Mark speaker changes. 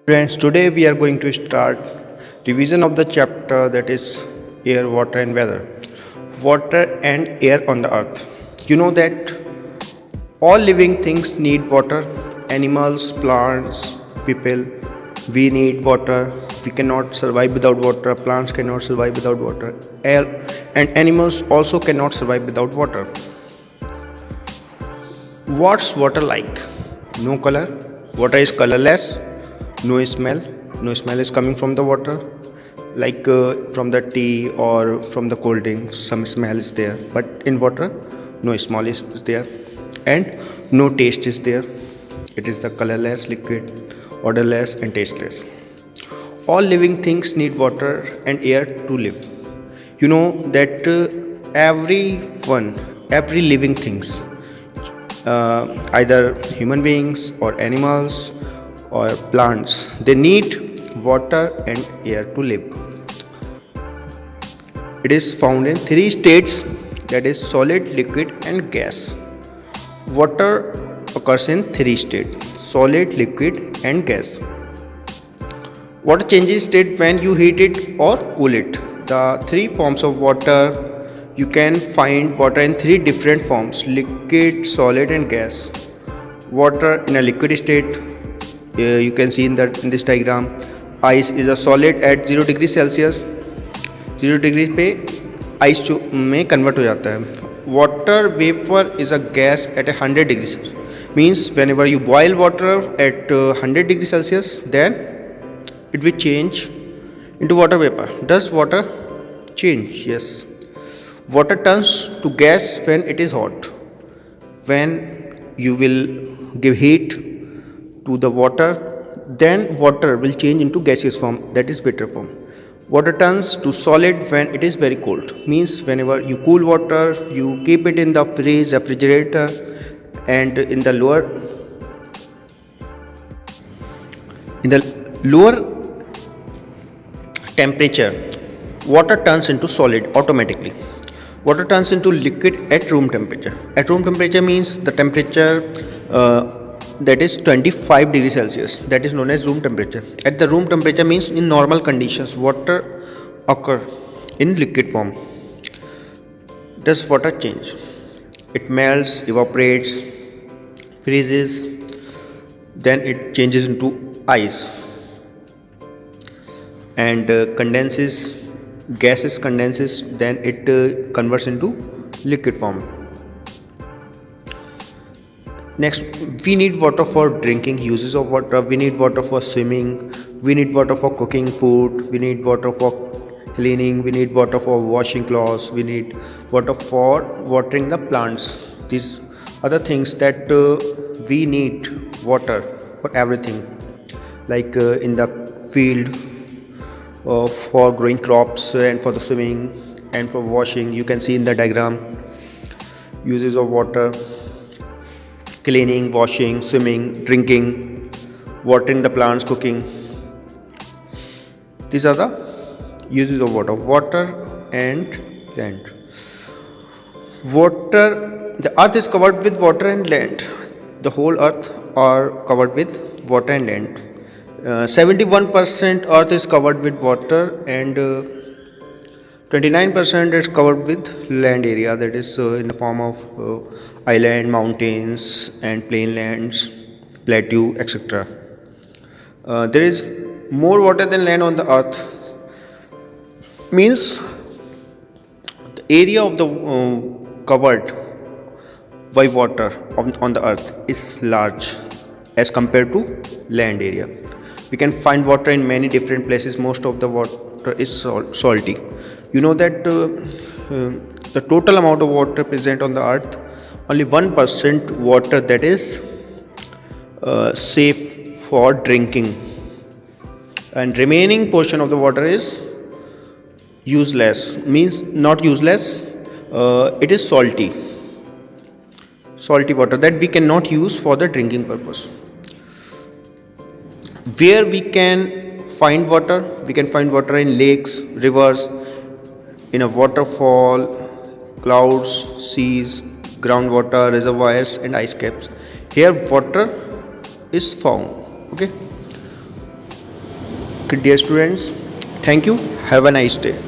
Speaker 1: Friends, today we are going to start revision of the chapter that is air, water and weather. Water and air on the earth. You know that all living things need water. Animals, plants, people, we need water. We cannot survive without water. Plants cannot survive without water. Air and animals also cannot survive without water. What's water like? No color. Water is colorless. No smell. No smell is coming from the water. Like from the tea or from the cold drinks, some smell is there. But in water, no smell is there. And no taste is there. It is the colorless liquid, odorless and tasteless. All living things need water and air to live. You know that every living things, either human beings or animals or plants, they need water and air to live. It is found in three states, that is solid, liquid and gas. Water occurs in three states: solid, liquid and gas. Water changes state when you heat it or cool it. The three forms of water, you can find water in three different forms: liquid, solid and gas. Water in a liquid state, you can see in this diagram, ice is a solid at 0 degree Celsius. 0 degree पे ice में convert हो जाता है. Water vapor is a gas at 100 degrees Celsius. Means whenever you boil water at 100 degrees Celsius, then it will change into water vapor. Does water change? Yes. Water turns to gas when it is hot. When you will give heat to the water, then water will change into gaseous form, that is vapor form. Water turns to solid when it is very cold. Means whenever you cool water, you keep it in the fridge, refrigerator, and in the lower temperature, water turns into solid automatically. Water turns into liquid at room temperature. At room temperature means the temperature that is 25 degrees Celsius, that is known as room temperature. At the room temperature means in normal conditions, water occur in liquid form. Does water change? It melts, evaporates, freezes, then it changes into ice and condenses, gases condenses, then it converts into liquid form. Next, we need water for drinking, uses of water. We need water for swimming. We need water for cooking food. We need water for cleaning. We need water for washing clothes. We need water for watering the plants. These are the things that we need water for everything. Like in the field, for growing crops and for the swimming and for washing. You can see in the diagram uses of water: cleaning, washing, swimming, drinking, watering the plants, cooking. These are the uses of water. Water and land. Water, the earth is covered with water and land. The whole earth are covered with water and land. 71% earth is covered with water and 29% is covered with land area, that is in the form of island, mountains and plain lands, plateau, etc. There is more water than land on the earth. Means the area of the covered by water on the earth is large as compared to land area. We can find water in many different places. Most of the water is salty. You know that the total amount of water present on the earth, only 1% water that is safe for drinking, and remaining portion of the water is useless. Means not useless, it is salty water that we cannot use for the drinking purpose. Where we can find water? We can find water in lakes, rivers, in a waterfall, clouds, seas, groundwater, reservoirs and ice caps. Here water is found. Okay. Dear students, thank you. Have a nice day.